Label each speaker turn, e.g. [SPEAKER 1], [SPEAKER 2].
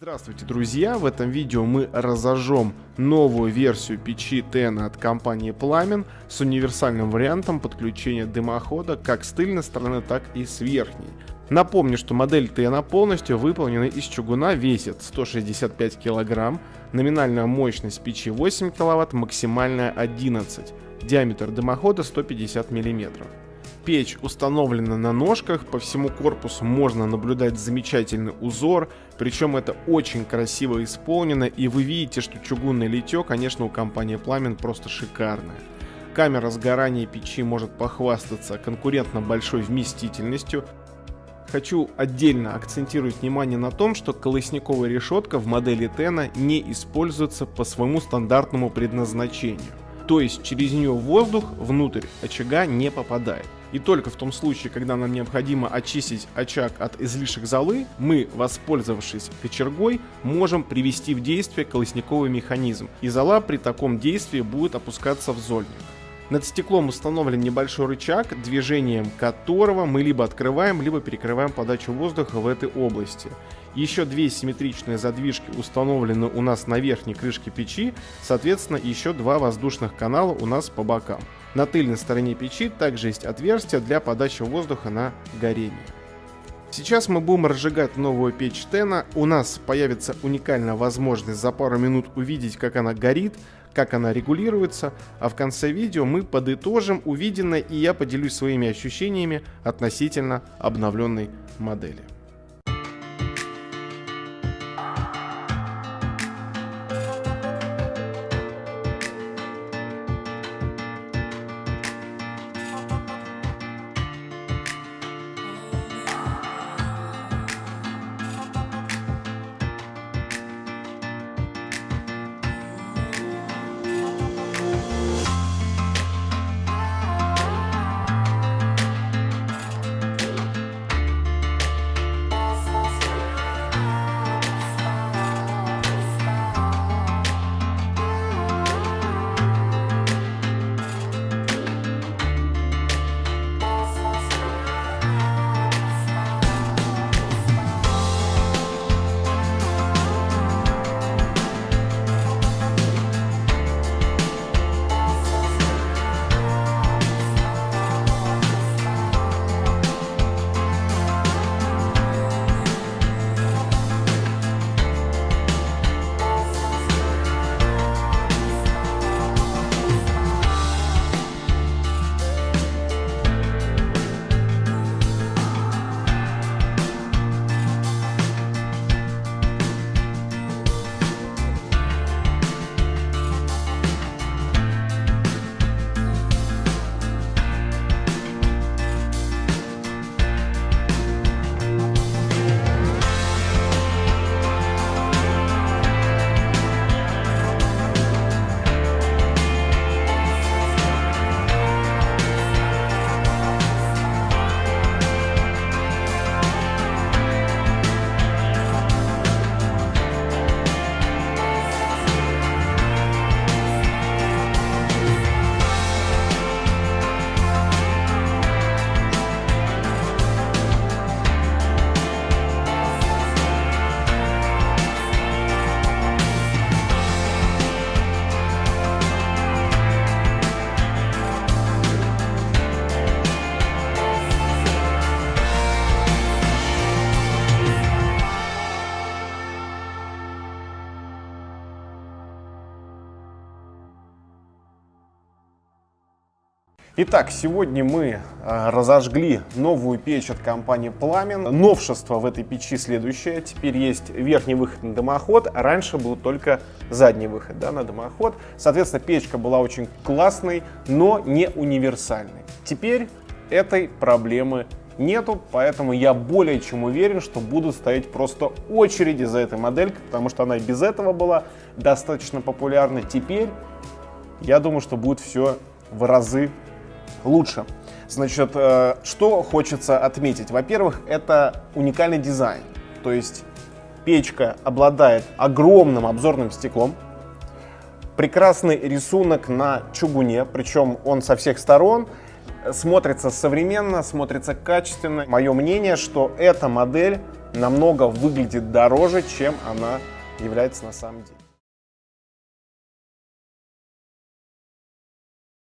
[SPEAKER 1] Здравствуйте, друзья! В этом видео мы разожжем новую версию печи Tena от компании Plammen с универсальным вариантом подключения дымохода как с тыльной стороны, так и с верхней. Напомню, что модель Tena полностью выполнена из чугуна, весит 165 кг, номинальная мощность печи 8 кВт, максимальная 11, диаметр дымохода 150 мм. Печь установлена на ножках, по всему корпусу можно наблюдать замечательный узор, причем это очень красиво исполнено, и вы видите, что чугунное литье, конечно, у компании Plammen просто шикарное. Камера сгорания печи может похвастаться конкурентно большой вместительностью. Хочу отдельно акцентировать внимание на том, что колосниковая решетка в модели Tena не используется по своему стандартному предназначению. То есть через нее воздух внутрь очага не попадает. И только в том случае, когда нам необходимо очистить очаг от излишек золы, мы, воспользовавшись кочергой, можем привести в действие колосниковый механизм, и зола при таком действии будет опускаться в зольник. Над стеклом установлен небольшой рычаг, движением которого мы либо открываем, либо перекрываем подачу воздуха в этой области. Еще две симметричные задвижки установлены у нас на верхней крышке печи, соответственно, еще два воздушных канала у нас по бокам. На тыльной стороне печи также есть отверстие для подачи воздуха на горение. Сейчас мы будем разжигать новую печь Tena. У нас появится уникальная возможность за пару минут увидеть, как она горит, как она регулируется, а в конце видео мы подытожим увиденное, и я поделюсь своими ощущениями относительно обновленной модели. Итак, сегодня мы разожгли новую печь от компании Plammen. Новшество в этой печи следующее. Теперь есть верхний выход на дымоход, а раньше был только задний выход, на дымоход. Соответственно, печка была очень классной, но не универсальной. Теперь этой проблемы нету, поэтому я более чем уверен, что будут стоять просто очереди за этой моделькой, потому что она и без этого была достаточно популярна. Теперь я думаю, что будет все в разы лучше. Значит, что хочется отметить? Во-первых, это уникальный дизайн. То есть печка обладает огромным обзорным стеклом, прекрасный рисунок на чугуне, причем он со всех сторон, смотрится современно, смотрится качественно. Мое мнение, что эта модель намного выглядит дороже, чем она является на самом деле.